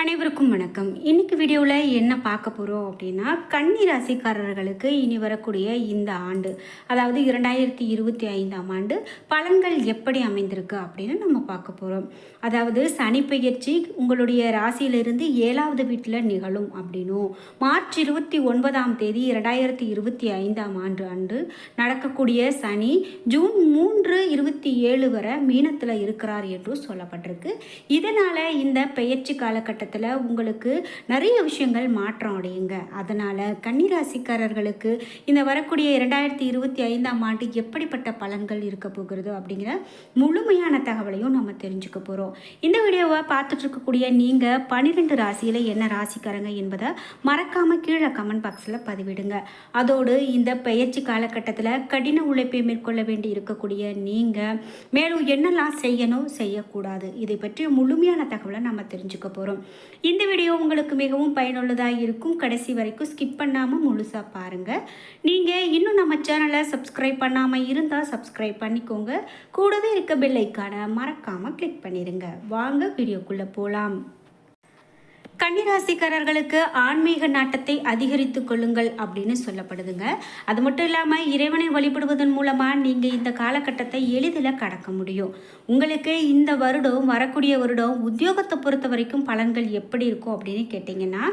அனைவருக்கும் வணக்கம். இன்னைக்கு வீடியோவில் என்ன பார்க்க போகிறோம் அப்படின்னா, கன்னி ராசிக்காரர்களுக்கு இனி வரக்கூடிய இந்த ஆண்டு, அதாவது 2025ஆம் ஆண்டு பலன்கள் எப்படி அமைந்திருக்கு அப்படின்னு நம்ம பார்க்க போகிறோம். அதாவது சனி பெயர்ச்சி உங்களுடைய ராசியிலிருந்து 7வது வீட்டில் நிகழும் அப்படின்னும், மார்ச் 29ஆம் தேதி 2025ஆம் ஆண்டு அன்று நடக்கக்கூடிய சனி ஜூன் 3, 27 வரை மீனத்தில் இருக்கிறார் என்றும் சொல்லப்பட்டிருக்கு. இதனால் இந்த பெயர்ச்சி காலகட்டத்தில் உங்களுக்கு நிறைய விஷயங்கள் மாற்றம் அடையுங்க. அதனால் கன்னிராசிக்காரர்களுக்கு இந்த வரக்கூடிய 2025ஆம் ஆண்டு எப்படிப்பட்ட பலன்கள் இருக்க போகிறது அப்படிங்கிற முழுமையான தகவலையும் நம்ம தெரிஞ்சுக்க போகிறோம். இந்த வீடியோவை பார்த்துட்டு இருக்கக்கூடிய நீங்கள் 12 ராசியில் என்ன ராசிக்காரங்க என்பதை மறக்காமல் கீழே கமெண்ட் பாக்ஸில் பதிவிடுங்க. அதோடு இந்த பெயர்ச்சி காலகட்டத்தில் கடின உழைப்பை மேற்கொள்ள வேண்டி இருக்கக்கூடிய நீங்கள் மேலும் என்னெல்லாம் செய்யணும் செய்யக்கூடாது இதை பற்றிய முழுமையான தகவலை நம்ம தெரிஞ்சுக்க போகிறோம். இந்த வீடியோ உங்களுக்கு மிகவும் பயனுள்ளதாக இருக்கும். கடைசி வரைக்கும் ஸ்கிப் பண்ணாமல் முழுசாக பாருங்கள். நீங்கள் இன்னும் நம்ம சேனலை சப்ஸ்கிரைப் பண்ணாமல் இருந்தால் சப்ஸ்கிரைப் பண்ணிக்கோங்க. கூடவே இருக்க பெல் ஐக்கானை மறக்காமல் கிளிக் பண்ணிடுங்க. வாங்க வீடியோக்குள்ளே போகலாம். கன்னிராசிக்காரர்களுக்கு ஆன்மீக நாட்டத்தை அதிகரித்து கொள்ளுங்கள் அப்படின்னு சொல்லப்படுதுங்க. அது மட்டும் இல்லாமல் இறைவனை வழிபடுவதன் மூலமாக நீங்கள் இந்த காலகட்டத்தை எளிதில் கடக்க முடியும். உங்களுக்கு இந்த வருடம் வரக்கூடிய வருடம் உத்தியோகத்தை பொறுத்த வரைக்கும் பலன்கள் எப்படி இருக்கும் அப்படின்னு கேட்டிங்கன்னா,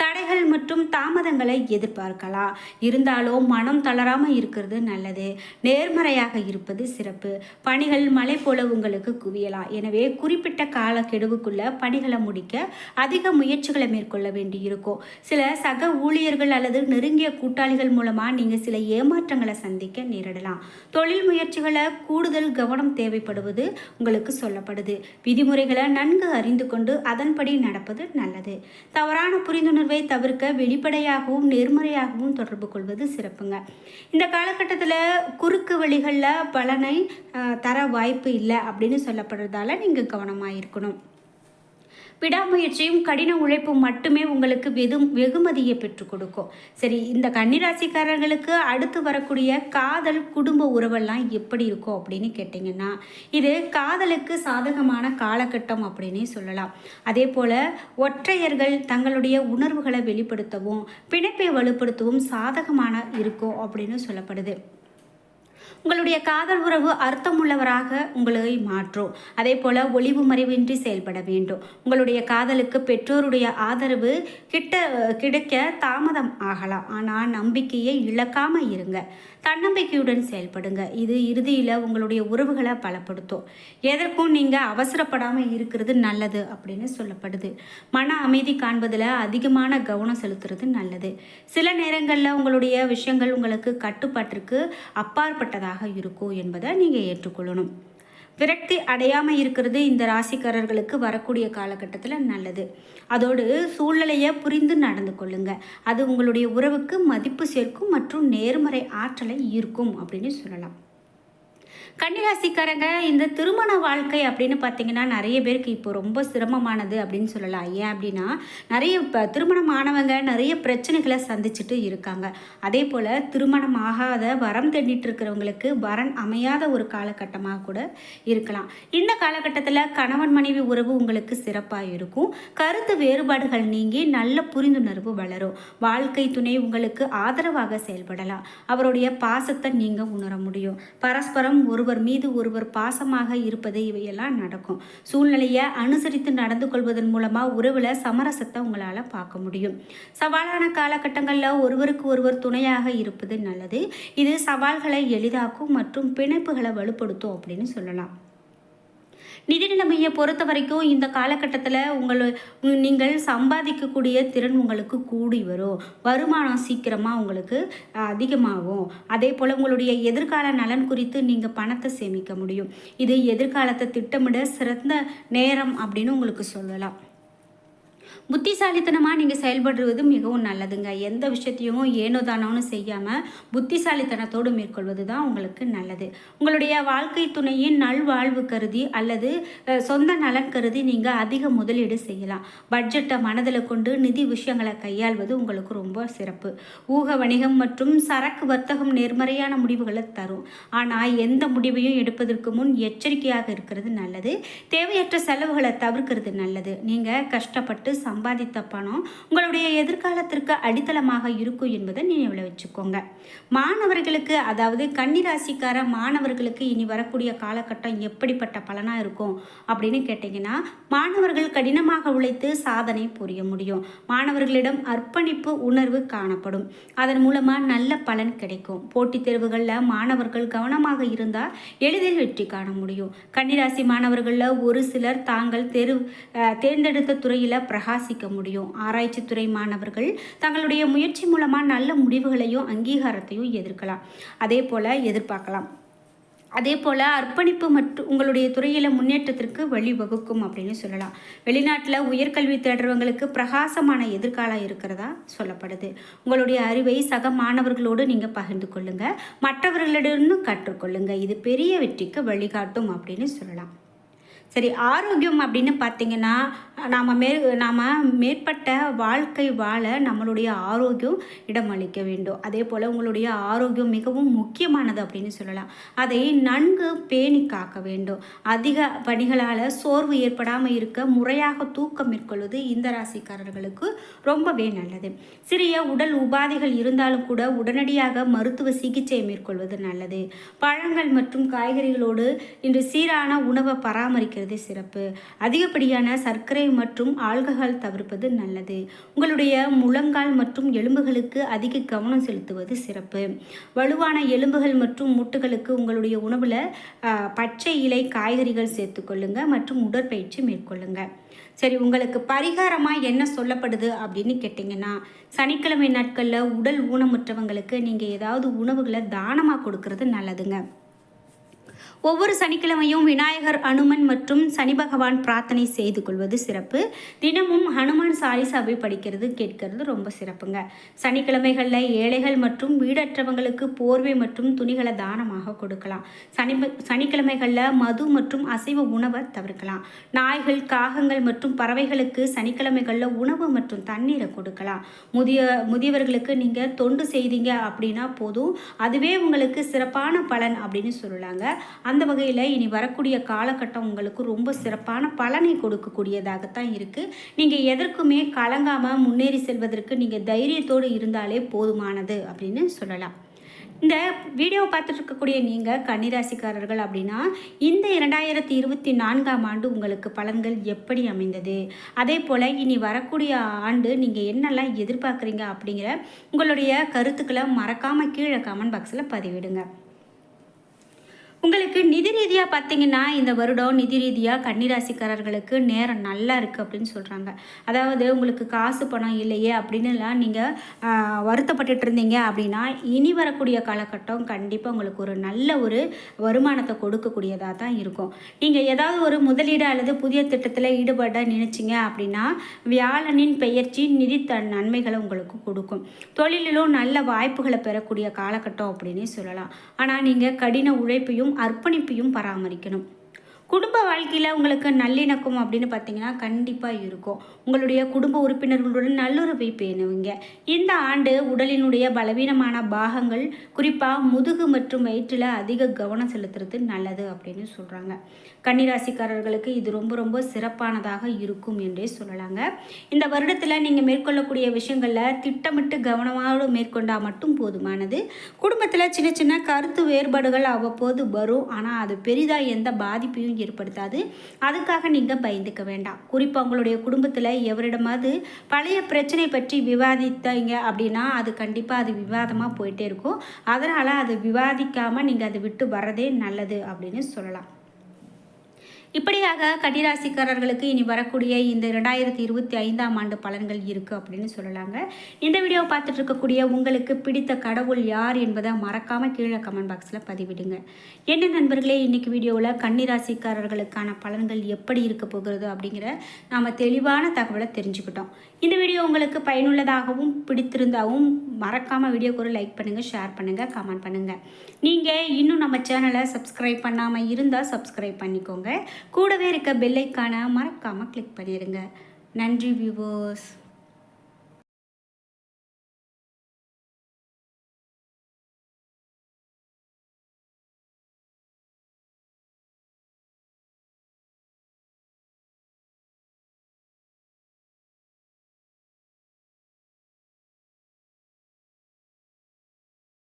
தடைகள் மற்றும் தாமதங்களை எதிர்பார்க்கலாம். இருந்தாலும் மனம் தளராமல் இருக்கிறது நல்லது. நேர்மறையாக இருப்பது சிறப்பு. பணிகள் மலை போல உங்களுக்கு குவியலாம். எனவே குறிப்பிட்ட காலக்கெடுவுக்குள்ள பணிகளை முடிக்க அதிக முயற்சிகளை மேற்கொள்ள வேண்டி இருக்கும். சில சக ஊழியர்கள் அல்லது நெருங்கிய கூட்டாளிகள் மூலமா நீங்க சில ஏமாற்றங்களை சந்திக்க நேரிடலாம். தொழில் முயற்சிகளை கூடுதல் கவனம் தேவைப்படுவது உங்களுக்கு சொல்லப்படுது. விதிமுறைகளை நன்கு அறிந்து கொண்டு அதன்படி நடப்பது நல்லது. தவறான புரிந்துணர்வை தவிர்க்க வெளிப்படையாகவும் நேர்மறையாகவும் தொடர்பு கொள்வது சிறப்புங்க. இந்த காலகட்டத்தில் குறுக்கு வழிகளில் பலனை தர வாய்ப்பு இல்லை அப்படின்னு சொல்லப்படுறதால நீங்கள் கவனமாக இருக்கணும். விடாமுயற்சியும் கடின உழைப்பும் மட்டுமே உங்களுக்கு வெகுமதியை பெற்றுக் கொடுக்கும். சரி, இந்த கன்னிராசிக்காரர்களுக்கு அடுத்து வரக்கூடிய காதல் குடும்ப உறவெல்லாம் எப்படி இருக்கும் அப்படின்னு கேட்டிங்கன்னா, இது காதலுக்கு சாதகமான காலகட்டம் அப்படின்னே சொல்லலாம். அதே போல் ஒற்றையர்கள் தங்களுடைய உணர்வுகளை வெளிப்படுத்தவும் பிணைப்பை வலுப்படுத்தவும் சாதகமான இருக்கும் அப்படின்னு சொல்லப்படுது. உங்களுடைய காதல் உறவு அர்த்தமுள்ளவராக உங்களை மாற்றும். அதே போல் ஒளிவு மறைவின்றி செயல்பட வேண்டும். உங்களுடைய காதலுக்கு பெற்றோருடைய ஆதரவு கிடைக்க தாமதம் ஆகலாம். ஆனால் நம்பிக்கையை இழக்காமல் இருங்க. தன்னம்பிக்கையுடன் செயல்படுங்க. இது இறுதியில் உங்களுடைய உறவுகளை பலப்படுத்தும். எதற்கும் நீங்கள் அவசரப்படாமல் இருக்கிறது நல்லது அப்படின்னு சொல்லப்படுது. மன அமைதி காண்பதில் அதிகமான கவனம் செலுத்துறது நல்லது. சில நேரங்களில் உங்களுடைய விஷயங்கள் உங்களுக்கு கட்டுப்பாட்டிற்கு அப்பாற்பட்டதாக இருக்கும் என்பதை நீங்கள் ஏற்றுக்கொள்ளணும். விரக்தி அடையாமல் இருக்கிறது இந்த ராசிக்காரர்களுக்கு வரக்கூடிய காலகட்டத்தில் நல்லது. அதோடு சூழ்நிலையை புரிந்து நடந்து கொள்ளுங்க. அது உங்களுடைய உறவுக்கு மதிப்பு சேர்க்கும் மற்றும் நேர்மறை ஆற்றலை ஈர்க்கும் அப்படின்னு சொல்லலாம். கன்னிராசிக்காரங்க இந்த திருமண வாழ்க்கை அப்படின்னு பார்த்தீங்கன்னா நிறைய பேருக்கு இப்போ ரொம்ப சிரமமானது அப்படின்னு சொல்லலாம். ஏன் அப்படின்னா நிறைய திருமணமானவங்க நிறைய பிரச்சனைகளை சந்திச்சுட்டு இருக்காங்க. அதே போல் திருமணம் ஆகாத வரம் தேடிட்டு இருக்கிறவங்களுக்கு வரன் அமையாத ஒரு காலகட்டமாக கூட இருக்கலாம். இந்த காலகட்டத்தில் கணவன் மனைவி உறவு உங்களுக்கு சிறப்பாக இருக்கும். கருத்து வேறுபாடுகள் நீங்கி நல்ல புரிந்துணர்வு வளரும். வாழ்க்கை துணை உங்களுக்கு ஆதரவாக செயல்படலாம். அவருடைய பாசத்தை நீங்கள் உணர முடியும். பரஸ்பரம் ஒருவர் மீது ஒருவர் பாசமாக இருப்பது இவையெல்லாம் நடக்கும். சூழ்நிலையை அனுசரித்து நடந்து கொள்வதன் மூலமாக உறவில் சமரசத்தை உங்களால் பார்க்க முடியும். சவாலான காலகட்டங்களில் ஒருவருக்கு ஒருவர் துணையாக இருப்பது நல்லது. இது சவால்களை எளிதாக்கும் மற்றும் பிணைப்புகளை வலுப்படுத்தும் அப்படின்னு சொல்லலாம். நிதி நிலைமையை பொறுத்த வரைக்கும் இந்த காலகட்டத்தில் நீங்கள் சம்பாதிக்கக்கூடிய திறன் உங்களுக்கு கூடி வரும். வருமானம் சீக்கிரமாக உங்களுக்கு அதிகமாகும். அதே போல் உங்களுடைய எதிர்கால நலன் குறித்து நீங்கள் பணத்தை சேமிக்க முடியும். இது எதிர்காலத்தை திட்டமிட சிறந்த நேரம் அப்படின்னு உங்களுக்கு சொல்லலாம். புத்திசாலித்தனமாக நீங்கள் செயல்படுவது மிகவும் நல்லதுங்க. எந்த விஷயத்தையும் ஏனோ தானோன்னு செய்யாமல் புத்திசாலித்தனத்தோடு மேற்கொள்வது தான் உங்களுக்கு நல்லது. உங்களுடைய வாழ்க்கை துணையின் நல்வாழ்வு கருதி அல்லது சொந்த நலன் கருதி நீங்கள் அதிக முதலீடு செய்யலாம். பட்ஜெட்டை மனதில் கொண்டு நிதி விஷயங்களை கையாள்வது உங்களுக்கு ரொம்ப சிறப்பு. ஊக வணிகம் மற்றும் சரக்கு வர்த்தகம் நேர்மறையான முடிவுகளை தரும். ஆனால் எந்த முடிவையும் எடுப்பதற்கு முன் எச்சரிக்கையாக இருக்கிறது நல்லது. தேவையற்ற செலவுகளை தவிர்க்கிறது நல்லது. நீங்கள் கஷ்டப்பட்டு சம்பாதித்த பணம் உங்களுடைய எதிர்காலத்திற்கு அடித்தளமாக இருக்கும் என்பதை நினைவில் வச்சுக்கோங்க. மாணவர்களுக்கு, அதாவது கன்னிராசிக்கார மாணவர்களுக்கு இனி வரக்கூடிய காலகட்டம் எப்படிப்பட்ட பலனாக இருக்கும் அப்படின்னு கேட்டிங்கன்னா, மாணவர்கள் கடினமாக உழைத்து சாதனை புரிய முடியும். மாணவர்களிடம் அர்ப்பணிப்பு உணர்வு காணப்படும். அதன் மூலமாக நல்ல பலன் கிடைக்கும். போட்டித் தேர்வுகளில் மாணவர்கள் கவனமாக இருந்தால் எளிதில் வெற்றி காண முடியும். கன்னிராசி மாணவர்களில் ஒரு சிலர் தாங்கள் தேர்ந்தெடுத்த துறையில் பிரகாசிக்க முடியும். ஆராய்ச்சி துறை மாணவர்கள் தங்களுடைய முயற்சி மூலமாக நல்ல முடிவுகளையும் அங்கீகாரத்தையும் எதிர்பார்க்கலாம். அதே போல் அர்ப்பணிப்பு மற்றும் உங்களுடைய துறையில் முன்னேற்றத்திற்கு வழிவகுக்கும் அப்படின்னு சொல்லலாம். வெளிநாட்டில் உயர்கல்வி தேடுறவங்களுக்கு பிரகாசமான எதிர்காலம் இருக்கிறதா சொல்லப்படுது. உங்களுடைய அறிவை சக மாணவர்களோடு நீங்கள் பகிர்ந்து கொள்ளுங்கள், மற்றவர்களிடமும் கற்றுக்கொள்ளுங்கள். இது பெரிய வெற்றிக்கு வழிகாட்டும் அப்படின்னு சொல்லலாம். சரி, ஆரோக்கியம் அப்படின்னு பார்த்தீங்கன்னா, நாம் மேற்பட்ட வாழ்க்கை வாழ நம்மளுடைய ஆரோக்கியம் இடமளிக்க வேண்டும். அதே போல் உங்களுடைய ஆரோக்கியம் மிகவும் முக்கியமானது அப்படின்னு சொல்லலாம். அதை நன்கு பேணி காக்க வேண்டும். அதிக பணிகளால் சோர்வு ஏற்படாமல் இருக்க முறையாக தூக்கம் மேற்கொள்வது இந்த ராசிக்காரர்களுக்கு ரொம்பவே நல்லது. சிறிய உடல் உபாதைகள் இருந்தாலும் கூட உடனடியாக மருத்துவ சிகிச்சை மேற்கொள்வது நல்லது. பழங்கள் மற்றும் காய்கறிகளோடு இன்று சீரான உணவை பராமரிக்கிறது சிறப்பு. அதிகப்படியான சர்க்கரை மற்றும் ஆல்கஹால் தவிர்ப்பது நல்லது. உங்களுடைய முழங்கால் மற்றும் எலும்புகளுக்கு அதிக கவனம் செலுத்துவது சிறப்பு. வலுவான எலும்புகள் மற்றும் மூட்டுகளுக்கு உங்களுடைய உணவில் பச்சை இலை காய்கறிகள் சேர்த்துக்கொள்ளுங்க மற்றும் உடற்பயிற்சி மேற்கொள்ளுங்க. சரி, உங்களுக்கு பரிகாரமாக என்ன சொல்லப்படுது அப்படின்னு கேட்டிங்கன்னா, சனிக்கிழமை நாட்களில் உடல் ஊனமுற்றவங்களுக்கு நீங்கள் ஏதாவது உணவுகளை தானமாக கொடுக்கறது நல்லதுங்க. ஒவ்வொரு சனிக்கிழமையும் விநாயகர், அனுமன் மற்றும் சனி பகவான் பிரார்த்தனை செய்து கொள்வது சிறப்பு. தினமும் ஹனுமான் சாலிசாவை படிக்கிறது கேட்கறது ரொம்ப சிறப்புங்க. சனிக்கிழமைகளில் ஏழைகள் மற்றும் வீடற்றவங்களுக்கு போர்வை மற்றும் துணிகளை தானமாக கொடுக்கலாம். சனிக்கிழமைகளில் மது மற்றும் அசைவ உணவை தவிர்க்கலாம். நாய்கள், காகங்கள் மற்றும் பறவைகளுக்கு சனிக்கிழமைகளில் உணவு மற்றும் தண்ணீரை கொடுக்கலாம். முதியவர்களுக்கு நீங்கள் தொண்டு செய்தீங்க அப்படின்னா போதும், அதுவே உங்களுக்கு சிறப்பான பலன் அப்படின்னு சொல்லலாங்க. அந்த வகையில் இனி வரக்கூடிய காலகட்டம் உங்களுக்கு ரொம்ப சிறப்பான பலனை கொடுக்கக்கூடியதாகத்தான் இருக்குது. நீங்கள் எதற்குமே கலங்காமல் முன்னேறி செல்வதற்கு நீங்கள் தைரியத்தோடு இருந்தாலே போதுமானது அப்படின்னு சொல்லலாம். இந்த வீடியோவை பார்த்துட்டு இருக்கக்கூடிய நீங்கள் கன்னிராசிக்காரர்கள் அப்படின்னா, இந்த 2024ஆம் ஆண்டு உங்களுக்கு பலன்கள் எப்படி அமைந்தது, அதே போல் இனி வரக்கூடிய ஆண்டு நீங்கள் என்னெல்லாம் எதிர்பார்க்குறீங்க அப்படிங்கிற உங்களுடைய கருத்துக்களை மறக்காமல் கீழே கமெண்ட் பாக்ஸில் பதிவிடுங்க. உங்களுக்கு நிதி ரீதியாக பார்த்தீங்கன்னா, இந்த வருடம் நிதி ரீதியாக கன்னிராசிக்காரர்களுக்கு நேரம் நல்லா இருக்குது அப்படின்னு சொல்கிறாங்க. அதாவது உங்களுக்கு காசு பணம் இல்லையே அப்படின்னுலாம் நீங்கள் வருத்தப்பட்டுட்டு இருந்தீங்க அப்படின்னா, இனி வரக்கூடிய காலகட்டம் கண்டிப்பாக உங்களுக்கு ஒரு நல்ல ஒரு வருமானத்தை கொடுக்கக்கூடியதாக தான் இருக்கும். நீங்கள் ஏதாவது ஒரு முதலீடு அல்லது புதிய திட்டத்தில் ஈடுபட நினைச்சிங்க அப்படின்னா, வியாழனின் பெயர்ச்சி நிதி நன்மைகளை உங்களுக்கு கொடுக்கும். தொழிலிலும் நல்ல வாய்ப்புகளை பெறக்கூடிய காலகட்டம் அப்படின்னே சொல்லலாம். ஆனால் நீங்கள் கடின உழைப்பையும் அர்ப்பணிப்பையும் பராமரிக்கணும். குடும்ப வாழ்க்கையில் உங்களுக்கு நல்லிணக்கம் அப்படின்னு பார்த்தீங்கன்னா கண்டிப்பாக இருக்கும். உங்களுடைய குடும்ப உறுப்பினர்களுடன் நல்லுறவை பேணுவீங்க. இந்த ஆண்டு உடலினுடைய பலவீனமான பாகங்கள், குறிப்பாக முதுகு மற்றும் வயிற்றில் அதிக கவனம் செலுத்துறது நல்லது அப்படின்னு சொல்கிறாங்க. கன்னிராசிக்காரர்களுக்கு இது ரொம்ப ரொம்ப சிறப்பானதாக இருக்கும் என்றே சொல்லலாங்க. இந்த வருடத்தில் நீங்கள் மேற்கொள்ளக்கூடிய விஷயங்களில் திட்டமிட்டு கவனமாக மேற்கொண்டால் மட்டும் போதுமானது. குடும்பத்தில் சின்ன சின்ன கருத்து வேறுபாடுகள் அவ்வப்போது வரும், ஆனால் அது பெரிதாக எந்த பாதிப்பையும் ஏற்படுத்தாது. அதுக்காக நீங்கள் பயந்துக்க வேண்டாம். குறிப்பாக உங்களுடைய குடும்பத்தில் எவரிடமாவது பழைய பிரச்சனை பற்றி விவாதித்தீங்க அப்படின்னா அது கண்டிப்பாக அது விவாதமாக போயிட்டே இருக்கும். அதனால் அது விவாதிக்காமல் நீங்கள் அதை விட்டு வர்றதே நல்லது அப்படின்னு சொல்லலாம். இப்படியாக கன்னிராசிக்காரர்களுக்கு இனி வரக்கூடிய இந்த 2025ஆம் ஆண்டு பலன்கள் இருக்குது அப்படின்னு சொல்லலாங்க. இந்த வீடியோவை பார்த்துட்டு இருக்கக்கூடிய உங்களுக்கு பிடித்த கடவுள் யார் என்பதை மறக்காமல் கீழே கமெண்ட் பாக்ஸில் பதிவிடுங்க. என்ன நண்பர்களே, இன்றைக்கி வீடியோவில் கன்னிராசிக்காரர்களுக்கான பலன்கள் எப்படி இருக்க போகிறது அப்படிங்கிற நாம் தெளிவான தகவலை தெரிஞ்சுக்கிட்டோம். இந்த வீடியோ உங்களுக்கு பயனுள்ளதாகவும் பிடித்திருந்தாகவும் மறக்காமல் வீடியோக்கு ஒரு லைக் பண்ணுங்கள், ஷேர் பண்ணுங்கள், கமெண்ட் பண்ணுங்கள். நீங்கள் இன்னும் நம்ம சேனலை சப்ஸ்கிரைப் பண்ணாமல் இருந்தால் சப்ஸ்கிரைப் பண்ணிக்கோங்க. கூடவே இருக்க பெல் ஐக்கானை மறக்காமல் கிளிக் பண்ணிடுங்க. நன்றி வியூவர்ஸ்.